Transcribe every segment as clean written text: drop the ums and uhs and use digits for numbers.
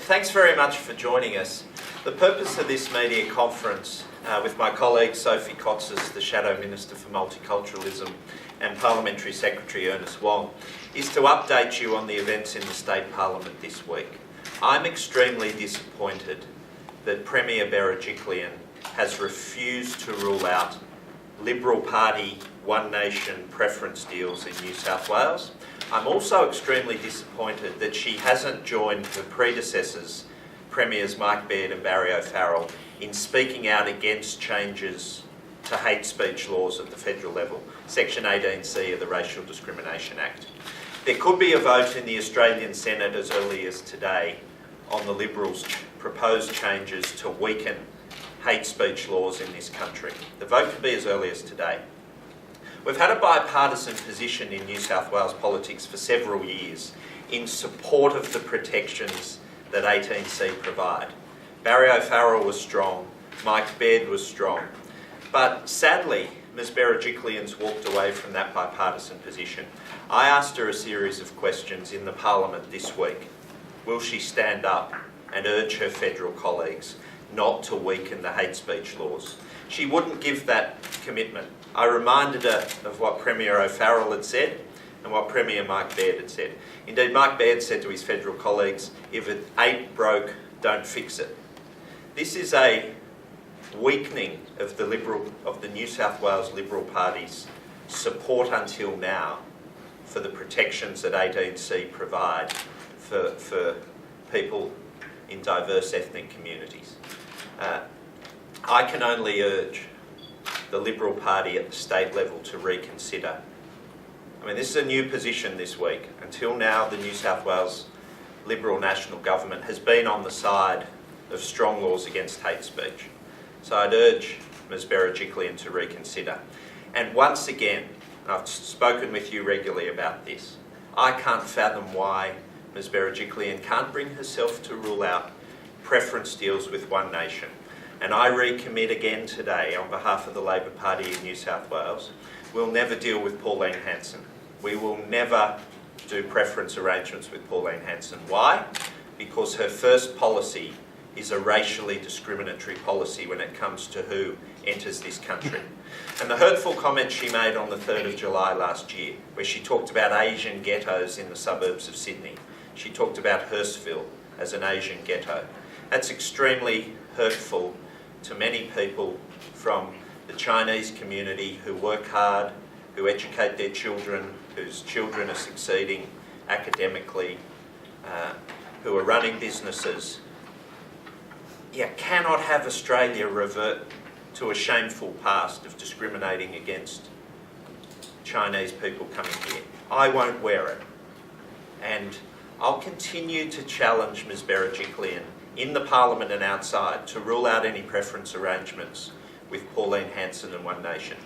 Thanks very much for joining us. The purpose of this media conference with my colleague Sophie Kotsis, the Shadow Minister for Multiculturalism, and Parliamentary Secretary Ernest Wong, is to update you on the events in the State Parliament this week. I'm extremely disappointed that Premier Berejiklian has refused to rule out Liberal Party One Nation preference deals in New South Wales. I'm also extremely disappointed that she hasn't joined her predecessors, Premiers Mike Baird and Barry O'Farrell, in speaking out against changes to hate speech laws at the federal level, Section 18C of the Racial Discrimination Act. There could be a vote in the Australian Senate as early as today on the Liberals' proposed changes to weaken hate speech laws in this country. The vote could be as early as today. We've had a bipartisan position in New South Wales politics for several years in support of the protections that 18C provide. Barry O'Farrell was strong, Mike Baird was strong, but sadly Ms Berejiklian's walked away from that bipartisan position. I asked her a series of questions in the Parliament this week. Will she stand up and urge her federal colleagues not to weaken the hate speech laws? She wouldn't give that commitment. I reminded her of what Premier O'Farrell had said and what Premier Mike Baird had said. Indeed, Mike Baird said to his federal colleagues, if it ain't broke, don't fix it. This is a weakening of the New South Wales Liberal Party's support until now for the protections that 18C provide for people in diverse ethnic communities. I can only urge the Liberal Party at the state level to reconsider. I mean, this is a new position this week. Until now, the New South Wales Liberal National Government has been on the side of strong laws against hate speech. So I'd urge Ms Berejiklian to reconsider. And once again, I've spoken with you regularly about this, I can't fathom why Ms Berejiklian can't bring herself to rule out preference deals with One Nation. And I recommit again today on behalf of the Labor Party in New South Wales, we'll never deal with Pauline Hanson. We will never do preference arrangements with Pauline Hanson. Why? Because her first policy is a racially discriminatory policy when it comes to who enters this country. And the hurtful comment she made on the 3rd of July last year, where she talked about Asian ghettos in the suburbs of Sydney. She talked about Hurstville as an Asian ghetto. That's extremely hurtful to many people from the Chinese community who work hard, who educate their children, whose children are succeeding academically, who are running businesses. You cannot have Australia revert to a shameful past of discriminating against Chinese people coming here. I won't wear it. And I'll continue to challenge Ms Berejiklian in the Parliament and outside to rule out any preference arrangements with Pauline Hanson and One Nation.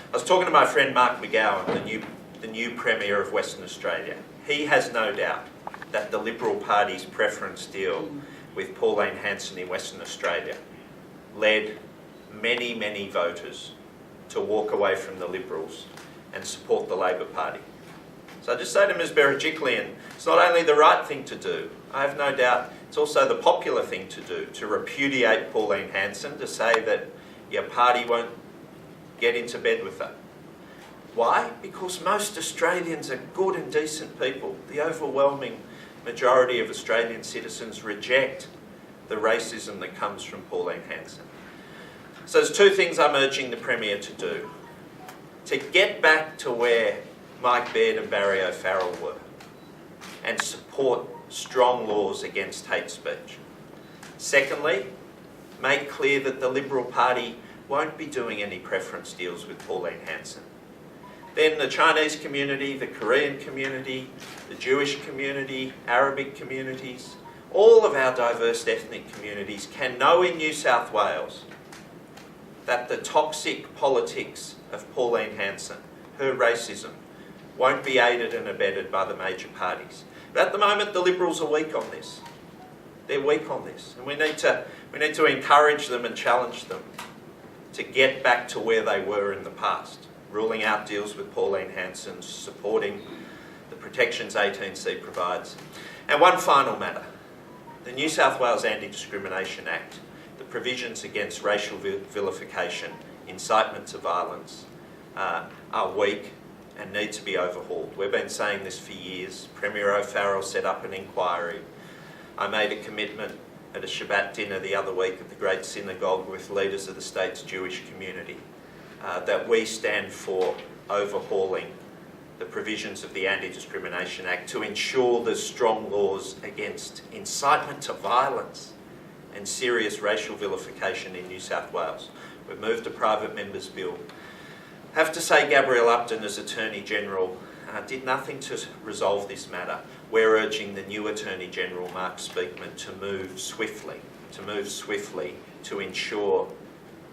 I was talking to my friend Mark McGowan, the new Premier of Western Australia. He has no doubt that the Liberal Party's preference deal with Pauline Hanson in Western Australia led many, many voters to walk away from the Liberals and support the Labor Party. So I just say to Ms Berejiklian, it's not only the right thing to do, I have no doubt it's also the popular thing to do, to repudiate Pauline Hanson, to say that your party won't get into bed with her. Why? Because most Australians are good and decent people. The overwhelming majority of Australian citizens reject the racism that comes from Pauline Hanson. So there's two things I'm urging the Premier to do. To get back to where Mike Baird and Barry O'Farrell were and support strong laws against hate speech. Secondly, make clear that the Liberal Party won't be doing any preference deals with Pauline Hanson. Then the Chinese community, the Korean community, the Jewish community, Arabic communities, all of our diverse ethnic communities can know in New South Wales that the toxic politics of Pauline Hanson, her racism, won't be aided and abetted by the major parties. But at the moment, the Liberals are weak on this. They're weak on this. And we need to encourage them and challenge them to get back to where they were in the past, ruling out deals with Pauline Hanson, supporting the protections 18C provides. And one final matter. The New South Wales Anti-Discrimination Act, the provisions against racial vilification, incitement to violence, are weak and need to be overhauled. We've been saying this for years. Premier O'Farrell set up an inquiry. I made a commitment at a Shabbat dinner the other week at the Great Synagogue with leaders of the state's Jewish community that we stand for overhauling the provisions of the Anti-Discrimination Act to ensure there's strong laws against incitement to violence and serious racial vilification in New South Wales. We've moved a private member's bill. I have to say Gabrielle Upton as Attorney General did nothing to resolve this matter. We're urging the new Attorney General, Mark Speakman, to move swiftly to ensure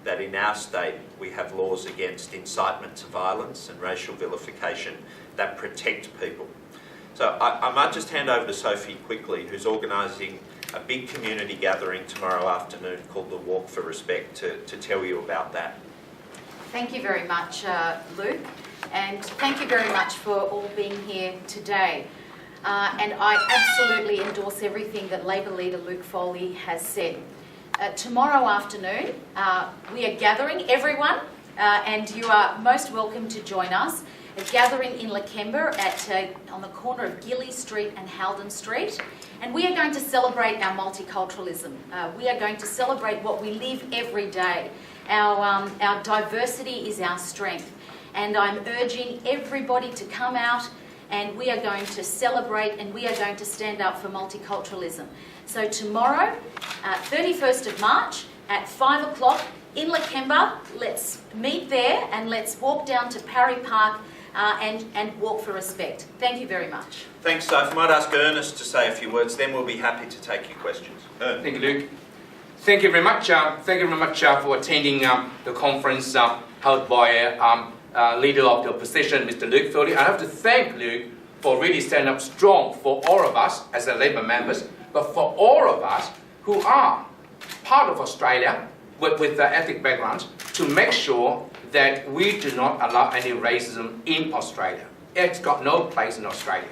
that in our state we have laws against incitement to violence and racial vilification that protect people. So I might just hand over to Sophie quickly, who's organising a big community gathering tomorrow afternoon called the Walk for Respect, to tell you about that. Thank you very much, Luke, and thank you very much for all being here today. And I absolutely endorse everything that Labor leader Luke Foley has said. Tomorrow afternoon, we are gathering, everyone, and you are most welcome to join us. A gathering in Lakemba on the corner of Gilly Street and Halden Street. And we are going to celebrate our multiculturalism. We are going to celebrate what we live every day. Our diversity is our strength. And I'm urging everybody to come out, and we are going to celebrate, and we are going to stand up for multiculturalism. So tomorrow, 31st of March at 5 o'clock in Lakemba, let's meet there and let's walk down to Parry Park and walk for respect. Thank you very much. Thanks, Soph. I might ask Ernest to say a few words, then we'll be happy to take your questions. Thank you, Luke. Thank you very much. Thank you very much for attending the conference held by leader of the opposition, Mr. Luke Foley. I have to thank Luke for really standing up strong for all of us as the Labor members, but for all of us who are part of Australia with the ethnic background, to make sure that we do not allow any racism in Australia. It's got no place in Australia.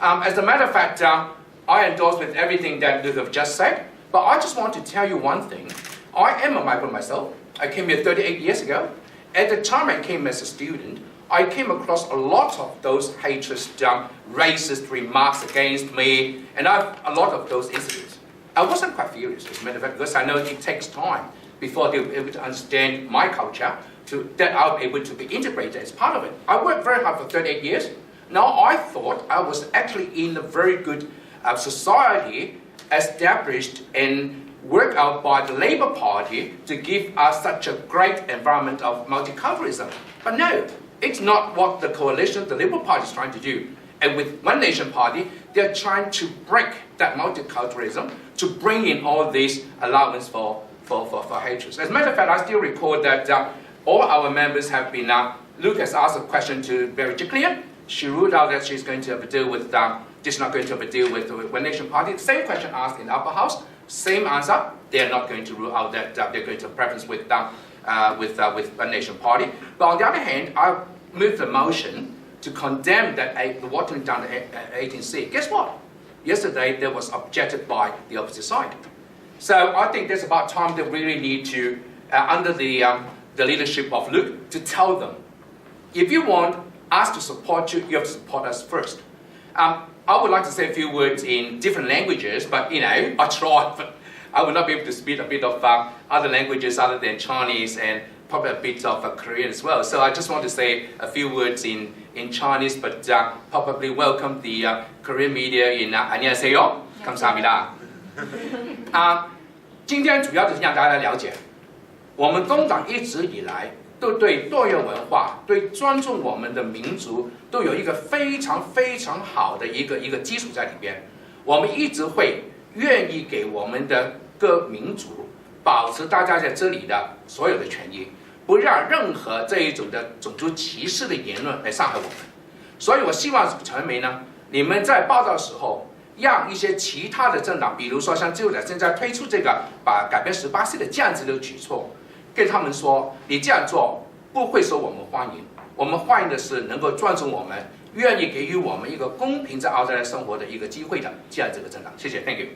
As a matter of fact, I endorse with everything that Luke have just said, but I just want to tell you one thing. I am a migrant myself. I came here 38 years ago. At the time I came as a student, I came across a lot of those hatred, racist remarks against me, and a lot of those incidents. I wasn't quite furious, as a matter of fact, because I know it takes time before they'll be able to understand my culture, that I'll be able to be integrated as part of it. I worked very hard for 38 years. Now I thought I was actually in a very good society established and worked out by the Labour Party to give us such a great environment of multiculturalism. But no, it's not what the coalition, the Labour Party is trying to do. And with One Nation Party, they're trying to break that multiculturalism to bring in all these allowance for hatred. As a matter of fact, I still recall that all our members have been, Luke has asked a question to Barry Gickley. She ruled out that she's going to have a deal with, she's not going to have a deal with the One Nation Party. The same question asked in the upper house, same answer. They are not going to rule out that they're going to have preference with One Nation Party. But on the other hand, I moved the motion to condemn the watering down the 18C. Guess what? Yesterday, there was objected by the opposite side. So I think there's about time that we really need to, under the leadership of Luke, to tell them, if you want us to support you, you have to support us first. I would like to say a few words in different languages, but I try, but I will not be able to speak a bit of other languages other than Chinese and probably a bit of Korean as well. So I just want to say a few words in Chinese, but probably welcome the Korean media in 안녕하세요, 감사합니다. 今天主要的是让大家了解，我们工党一直以来都对多元文化、对尊重我们的民族都有一个非常非常好的一个基础在里边。我们一直会愿意给我们的各民族保持大家在这里的所有的权益，不让任何这一种的种族歧视的言论来伤害我们。所以我希望传媒呢，你们在报道的时候，让一些其他的政党，比如说像自由党现在推出这个把改变18岁的这样子的举措，跟他们说，你这样做不会受我们欢迎，我们欢迎的是能够尊重我们，愿意给予我们一个公平在澳大利亚生活的一个机会的这样子的政党。谢谢 ，Thank you。